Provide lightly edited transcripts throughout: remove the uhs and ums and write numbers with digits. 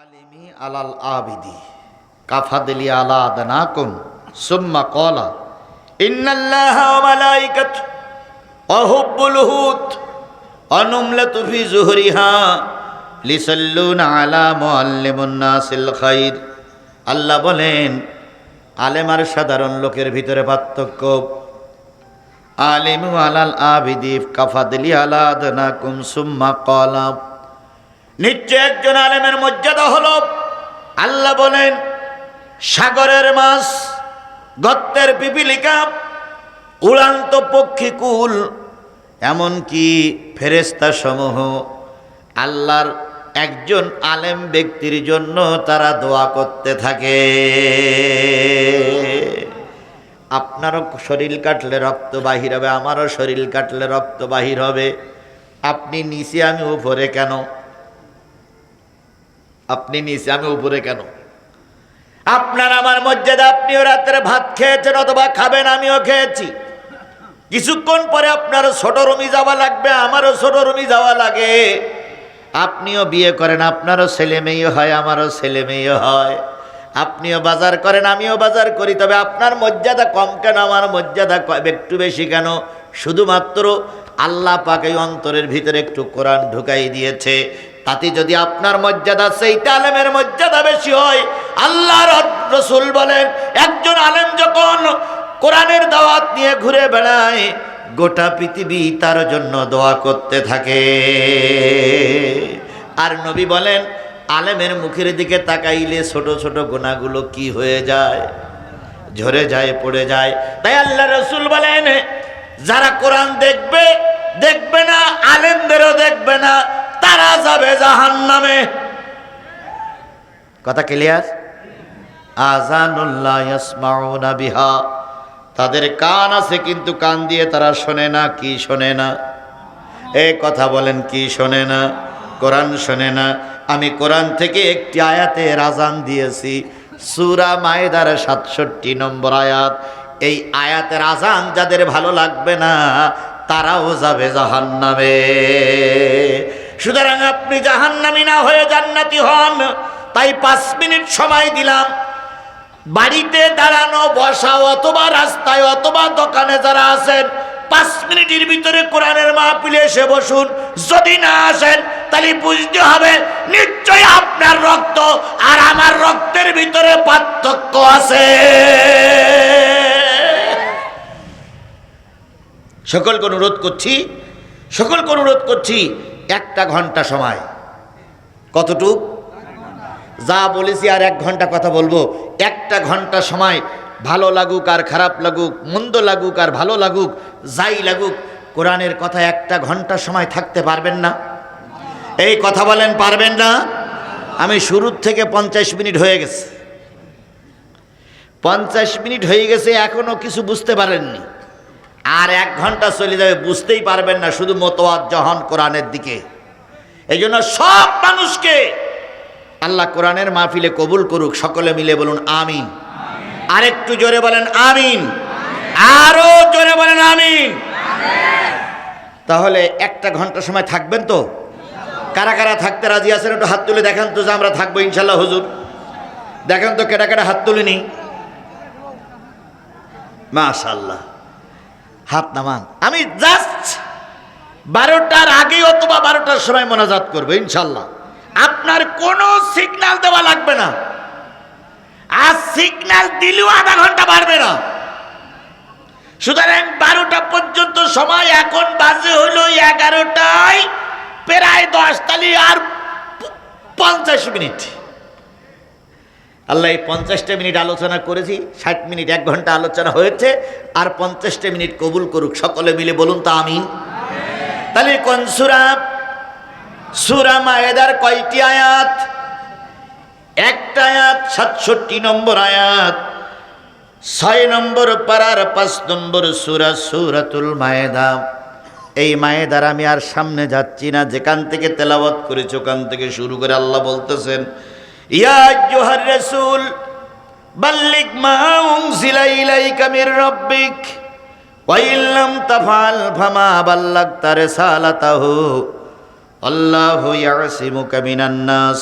আলিমি আলাল আবিদি কাফাদলি আলা আদনাকুম সুম্মা ক্বালা ইন্নাল্লাহা ওয়া মালাইকাতু ওয়া হুব্বুল হুত ওয়া নুমলাতু ফি যুহরিহা লিসাল্লুনা আলা মুআল্লিমুন নাসিল খাইর। আল্লাহ বলেন, আলেম আর সাধারণ লোকের ভিতরে পার্থক্য। আলিমু আলাল আবিদি কাফাদলি আলা আদনাকুম সুম্মা ক্বালা, নিশ্চয় একজন আলেমের মর্যাদা হলো, আল্লাহ বলেন, সাগরের মাছ, গর্তের পিপিলিকা, উড়ান্ত পক্ষীকুল, এমনকি ফেরেশতা সমূহ আল্লাহর একজন আলেম ব্যক্তির জন্য তারা দোয়া করতে থাকে। আপনারও শরীর কাটলে রক্ত বাহির হবে, আমারও শরীর কাটলে রক্ত বাহির হবে। আপনি নিচে, আমি উপরে কেন? আপনি নিচে, আমি উপরে কেন? আপনার আমার মর্যাদা, আপনিও রাতের ভাত খেয়েছেন অথবা খাবেন, আমিও খেয়েছি। কিছুক্ষণ পরে আপনারও ছোট রুমি যাওয়া লাগবে, আমারও ছোট রুমি যাওয়া লাগে। আপনিও বিয়ে করেন, আপনারও ছেলে মেয়ে হয়, আমারও ছেলে মেয়ে হয়। আপনিও বাজার করেন, আমিও বাজার করি। তবে আপনার মর্যাদা কম কেন, আমার মর্যাদা একটু বেশি কেন? শুধুমাত্র আল্লাহ পাক এই অন্তরের ভিতরে একটু কোরআন ঢুকাই দিয়েছে। তাতে যদি আপনার মর্যাদা সেই আলেমের মর্যাদা বেশি হয়, আল্লাহর রাসূল বলেন, একজন আলেম যখন কোরআনের দাওয়াত নিয়ে ঘুরে বেড়ায়, গোটা পৃথিবী তার জন্য দোয়া করতে থাকে। আর নবী বলেন, আলেমের মুখের দিকে তাকাইলে ছোট ছোট গুনাহগুলো কি হয়ে যায়? ঝরে যায়, পড়ে যায়। তাই আল্লাহ রাসূল বলেন, যারা কোরআন দেখবে, দেখবে না, আলেমদেরও দেখবে না, তারা যাবে জাহান্নামে। কথা ক্লিয়ার? আযানুল্লাহ ইয়াসমাউনা বিহা, তাদের কান আছে কিন্তু কান দিয়ে তারা শোনে না। কি শোনে না? এই কথা বলেন, কি শোনে না? কোরআন শোনে না। আমি কোরআন থেকে একটি আয়াতের আযান দিয়েছি, সূরা মায়েদার ৬৭ নম্বর আয়াত। এই আয়াতের আযান যাদের ভালো লাগবে না, তারাও যাবে জাহান্নামে। সুতরাং আপনি জাহান্নামী না হয়ে জান্নাতি হন। তাই ৫ মিনিট সময় দিলাম। বাড়িতে দাঁড়ানো, বসা, অথবা রাস্তায় অথবা দোকানে যারা আছেন, ৫ মিনিটের ভিতরে কোরআনের মাহফিলে এসে বসুন। যদি না আসেন, তাহলে বুঝতে হবে নিশ্চয়ই আপনার রক্ত আর আমার রক্তের ভিতরে পার্থক্য আছে। সকলকে অনুরোধ করছি, 1 ঘন্টা সময়। কতটুক? যা বলেছি আর 1 ঘন্টা কথা বলবো। 1 ঘন্টা সময়, ভালো লাগুক আর খারাপ লাগুক, মন্দ লাগুক আর ভালো লাগুক, যাই লাগুক, কোরআনের কথা 1 ঘন্টা সময় থাকতে পারবেন না? এই কথা বলেন, পারবেন না? আমি শুরুর থেকে 50 মিনিট হয়ে গেছে, 50 মিনিট হয়ে গেছে, এখনো কিছু বুঝতে পারেননি। আর 1 ঘন্টা চলে যাবে, বুঝতেই পারবেন না, শুধু মোতাওয়াজ্জহ হন কোরআনের দিকে। এই জন্য সব মানুষকে আল্লাহ কোরআনের মাহফিলে কবুল করুক। সকলে মিলে বলুন আমিন। আরেকটু জোরে বলেন আমিন। আরো জোরে বলেন আমিন। তাহলে 1 ঘন্টা সময় থাকবেন তো? কারা কারা থাকতে রাজি আছেন একটু হাত তুলে দেখান তো, যে আমরা থাকবো ইনশাল্লাহ। হুজুর দেখেন তো, কেটা কেটা হাত তুলিনি? মাশাআল্লাহ, হাত নামান। আমি জাস্ট 12টার আগে অথবা 12টার সময় মোনাজাত করবো ইনশাল্লাহ। আপনার কোনো সিগন্যাল দেওয়া লাগবে না, আর সিগন্যাল দিলেও আধা ঘন্টা বাড়বে না। সুতরাং 12টা পর্যন্ত সময়। এখন বাজে হলো 11টায় প্রায় 10, তালি আর 50 মিনিট। আল্লাহ এই 50টা মিনিট আলোচনা করেছি, 60 মিনিট, 1 ঘন্টা আলোচনা হয়েছে, আর 50টা মিনিট কবুল করুক। সকলে মিলে বলুন তো আমিন। তাহলে কোন সূরা? সূরা মায়েদার কয়টি আয়াত? 1টা আয়াত, ৬৭ নম্বর আয়াত, 6 নম্বর পারার 5 নম্বর সূরা, সূরাতুল মায়েদা। এই মায়েদার আমি আর সামনে যাচ্ছি না, যেখান থেকে তেলাওয়াত করেছি ওখান থেকে শুরু করে আল্লাহ বলতেছেন, ইয়া আইয়ুহার রাসূল বাল্লিগ মা উনজিলা ইলাইকা মির রাব্বিক ওয়া ইল্লাম তাফআল ফামা বাল্লাগতা রিসালাতাহু আল্লাহু ইয়াসিমুকা মিনান নাস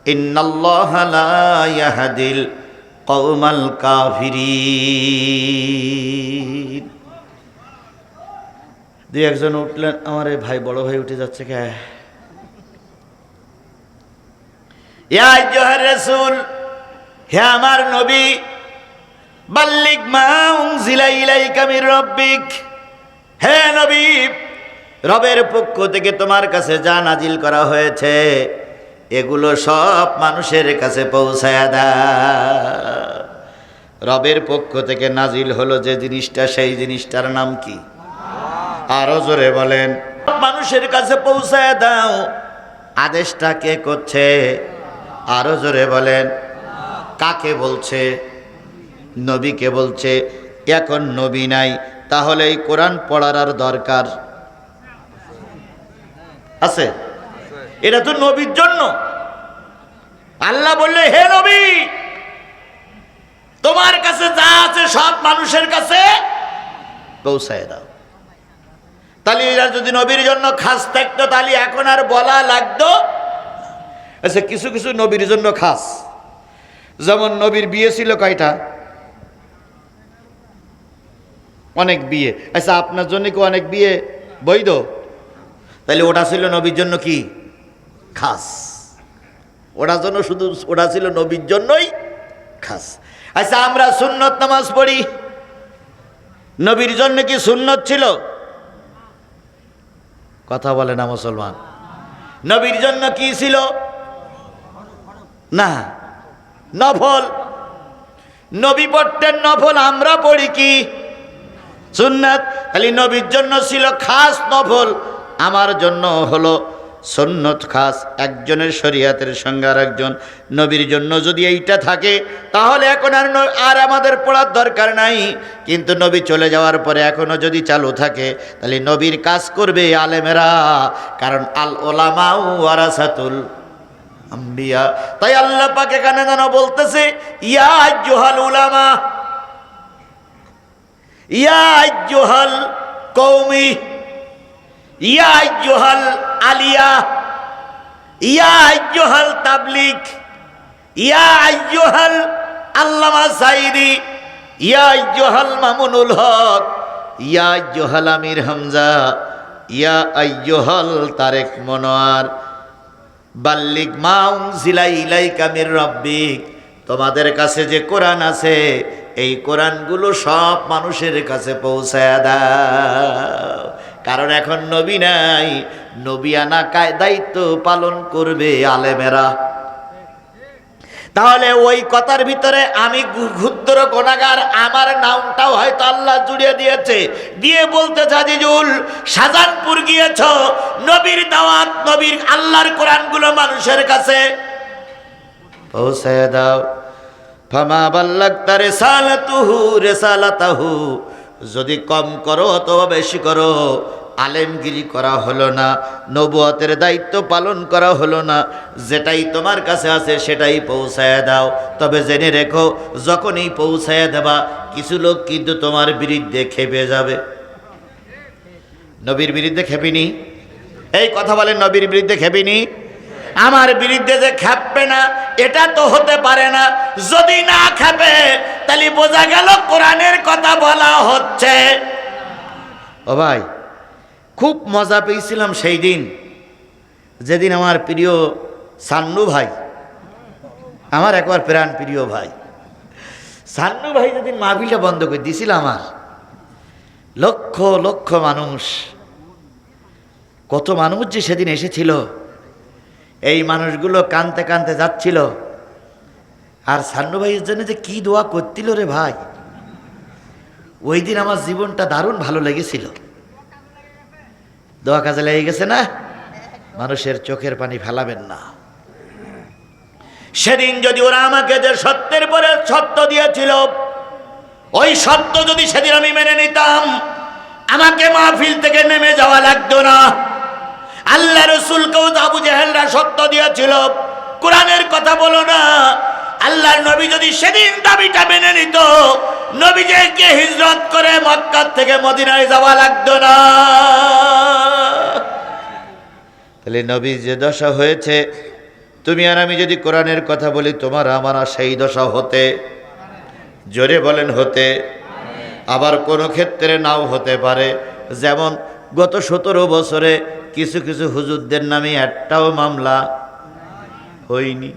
ইন্নাল্লাহা লা ইয়াহদিল কওমাল কাফিরিন। দুই একজন উঠলেন, আমার এই ভাই বড় ভাই উঠে যাচ্ছে কে? ইয়া আইয়ুহার রাসূল, হে আমার নবী, বাল্লিগ মা উনজিলা ইলাইকা মির রাব্বিক, হে নবী, রবের পক্ষ থেকে তোমার কাছে যা নাজিল করা হয়েছে এগুলো সব মানুষের কাছে পৌঁছায়া দাও। রবের পক্ষ থেকে নাজিল হলো যে জিনিসটা, সেই জিনিসটার নাম কি? আরো জোরে বলেন। মানুষের কাছে পৌঁছায়া দাও, আদেশটা কে করছে? আরো জোরে বলেন। কাকে বলছে? নবীকে বলছে। এখন নবী নাই, তাহলে এই কোরআন পড়ার আর দরকার আছে? এটা তো নবীর জন্য। আল্লাহ বললে, হে নবী, তোমার কাছে যা আছে সব মানুষের কাছে পৌঁছায় দাও। তাহলে এরা যদি নবীর জন্য খাস থাকতো তাহলে এখন আর বলা লাগতো? আচ্ছা, কিছু কিছু নবীর জন্য খাস, যেমন নবীর বিয়ে ছিল কয়টা? অনেক বিয়ে। আচ্ছা, আপনার জন্য কি অনেক বিয়ে বৈধ? তাহলে ওটা ছিল নবীর জন্য কি খাস? ওটা জন্য শুধু, ওটা ছিল নবীর জন্যই খাস। আচ্ছা, আমরা সুন্নত নামাজ পড়ি, নবীর জন্য কি সুন্নত ছিল? কথা বলে না মুসলমান। নবীর জন্য কি ছিল? না, নফল। নবী পড়তেন নফল, আমরা পড়ি কি সুন্নাত। তাহলে নবীর জন্য ছিল খাস নফল, আমার জন্য হলো সুন্নত খাস। একজনের শরীয়তের সঙ্গে আর একজন নবীর জন্য যদি এইটা থাকে তাহলে এখন আর আমাদের পড়ার দরকার নাই। কিন্তু নবী চলে যাওয়ার পরে এখনো যদি চালু থাকে তাহলে নবীর কাজ করবে আলেমেরা, কারণ আল উলামা ওয়ারাসাতুল আম্বিয়া। তাই আল্লাহ পাক এখানে যেন বলতেছে, ইয়া আইয়ুহাল উলামা, ইয়া আইয়ুহাল কওমি, ইয়া আইয়ুহাল আলিয়া, ইয়া আইয়ুহাল তাবলিগ, ইয়া আইয়ুহাল আল্লামা সাইদি, ইয়া আইয়ুহাল মামুনুল হক, ইয়া আইয়ুহাল আমির হামজা, ইয়া আইয়ুহাল তারেক মনোয়ার, বাল্লিগ মা উনজিলা ইলাইকা মির রাব্বিক, তোমাদের কাছে যে কোরআন আছে এই কোরআনগুলো সব মানুষের কাছে পৌঁছায়া দাও। কারণ এখন নবী নাই, নবী আনা দায়িত্ব পালন করবে আলেমেরা। তাহলে ওই কথার ভিতরে আমি ক্ষুদ্র গুনাহগার, আমার নামটাও হয়তো আল্লাহ জুড়িয়ে দিয়েছে, দিয়ে বলতে আজিজুল, শাহজাহানপুর গিয়েছ, নবীর দাওয়াত, নবীর আল্লাহর কোরআনগুলো মানুষের কাছে পৌঁছে দাও। ফামা বাল্লাগতা রিসালাতাহু, যদি কম করো অথবা বেশি করো, আলেমগিরি করা হলো না, নবুয়তের দায়িত্ব পালন করা হলো না, যেটাই তোমার কাছে আছে সেটাই পৌঁছায় দাও। তবে জেনে রেখো, যখনই পৌঁছায় দেবা কিছু লোক কিন্তু তোমার বিরুদ্ধে খেপে যাবে। নবীর বিরুদ্ধে খেপিনি? এই কথা বলেন, নবীর বিরুদ্ধে খেপিনি? আমার বিরুদ্ধে যে খেপবে না এটা তো হতে পারে না। যদি না খেপে তাহলে বোঝা গেল কোরআনের কথা বলা হচ্ছে। ও ভাই, খুব মজা পেয়েছিলাম সেই দিন, যেদিন আমার প্রিয় সান্নু ভাই, আমার একবার প্রাণ প্রিয় ভাই সান্নু ভাই যেদিন মাহফিলটা বন্ধ করে দিয়েছিল, আমার লক্ষ লক্ষ মানুষ, কত মানুষ যে সেদিন এসেছিল, এই মানুষগুলো কানতে কানতে যাচ্ছিল। আর সান্নু ভাইয়ের জন্য যে কি দোয়া করছিল রে ভাই, ওই দিন আমার জীবনটা দারুণ ভালো লেগেছিল। দোয়া কাজে লেগে গেছে না? মানুষের চোখের পানি ফেলাবেন না। সেদিন যদি ওরা আমাকে যে সত্যের পরে সত্য দিয়েছিল, ওই সত্য যদি সেদিন আমি মেনে নিতাম, আমাকে মাহফিল থেকে নেমে যাওয়া লাগতো না। আল্লাহ রসুলকেও আবু জেহেলরা সত্য দিয়েছিল, কোরআনের কথা বলো না। আল্লাহর নবী যদি সেদিন দাবিটা মেনে নিত, নবীকে হিজরত করে মক্কা থেকে মদিনায় যাওয়া লাগতো না। তাহলে নবীর যে দশা হয়েছে, তুমি আর আমি যদি কোরআনের কথা বলি তোমার আমার সেই দশা হতে, জোরে বলেন হতে, আবার কোনো ক্ষেত্রে নাও হতে পারে। যেমন গত 17 বছরে কিছু কিছু হুজুরদের নামে একটাও মামলা হয়নি।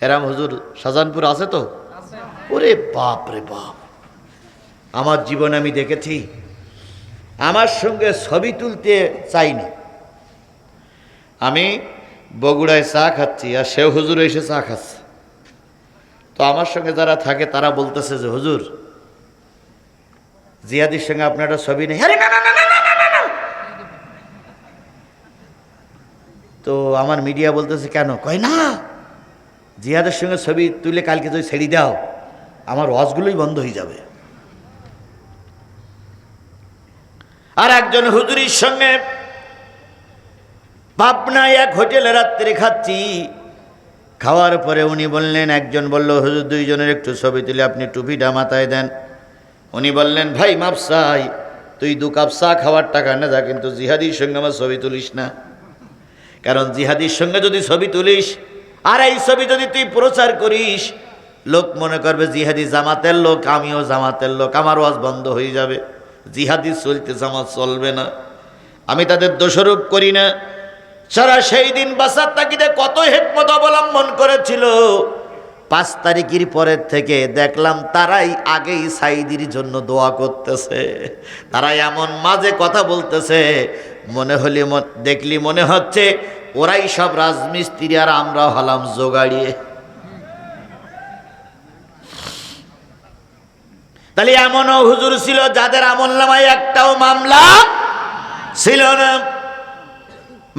এরাম হুজুর শাহজাহানপুর আছে তো? ওরে বাপ রে বাপ, আমার জীবনে আমি দেখেছি। আমার সঙ্গে ছবি তুলতে চাইনি, আমি বগুড়ায় চা খাচ্ছি আর সে হুজুর এসে চা খাচ্ছে। তো আমার সঙ্গে যারা থাকে তারা বলতেছে যে হুজুর জিয়াদির সঙ্গে আপনার একটা ছবি নেই। আরে না না না না না না না। তো আমার মিডিয়া বলতেছে কেন? কয় না, জিয়াদের সঙ্গে ছবি তুলে কালকে যদি ছেড়ে দাও আমার ওয়াজগুলোই বন্ধ হয়ে যাবে। আর একজন হুজুরির সঙ্গে পাবনায় এক হোটেলে রাত্রে খাচ্ছি, খাওয়ার পরে উনি বললেন, একজন বলল হুজুর দুইজনের একটু ছবি তুলে আপনি টুপিটা মাথায় দেন। উনি বললেন ভাই মাপসাই, তুই 2 কাপ চা খাওয়ার টাকা না যা, কিন্তু জিহাদির সঙ্গে আমার ছবি তুলিস না। কারণ জিহাদির সঙ্গে যদি ছবি তুলিস আর এই ছবি যদি তুই প্রচার করিস, লোক মনে করবে জিহাদি জামাতের লোক, আমিও জামাতের লোক, আমার ওয়াজ বন্ধ হয়ে যাবে। জিহাদি চলতে জামাত চলবে না। আমি তাদের দোষারোপ করি না, সারা সেই দিন বাসার তাকিদে কত হিকমত অবলম্বন করেছিল। 5 তারিখের পরের থেকে দেখলাম তারাই আগেই সাইদির জন্য দোয়া করতেছে, তারাই এমন মাঝে কথা বলতেছে মনে হলে দেখলি মনে হচ্ছে ওরাই সব রাজমিস্ত্রি আর আমরা হলাম জোগাড়িয়ে। তাহলে এমনও হুজুর ছিল যাদের আমলনামায় একটাও মামলা ছিল না।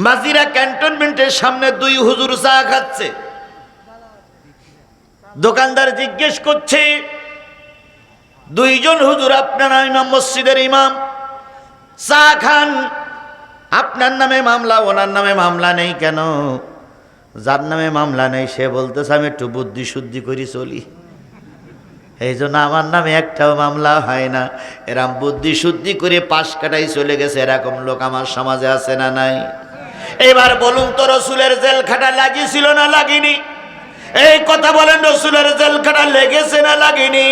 মাজিরা ক্যান্টনমেন্টের সামনে 2 হুজুর চা খাচ্ছে, দোকানদার জিজ্ঞেস করছে 2 জন হুজুর আপনারা ইমাম, মসজিদের ইমাম, চা খান, আপনার নামে মামলা ওনার নামে মামলা নেই কেন? যার নামে মামলা নেই সে বলতেছে আমি একটু বুদ্ধি শুদ্ধি করি চলি, এই জন্য আমার নামে একটাও মামলা হয় না। এরম বুদ্ধি শুদ্ধি করে পাশ কাটাই চলে গেছে, এরকম লোক আমার সমাজে আছে না নাই? এবার বলুন তো রসুলের জেল খাটা লাগিয়েছিল না লাগেনি? এই কথা বলেন, রসুলের জেল খাটা লেগেছে না লাগেনি?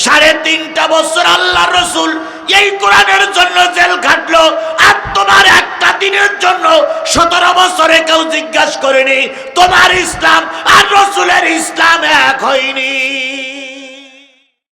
3.5 বছর আল্লাহ রসুল এই কোরআনের জন্য জেল খাটলো, আর তোমার একটা দিনের জন্য 17 বছরে কেউ জিজ্ঞাসা করেনি তোমার ইসলাম আর রসুলের ইসলাম এক হয়নি?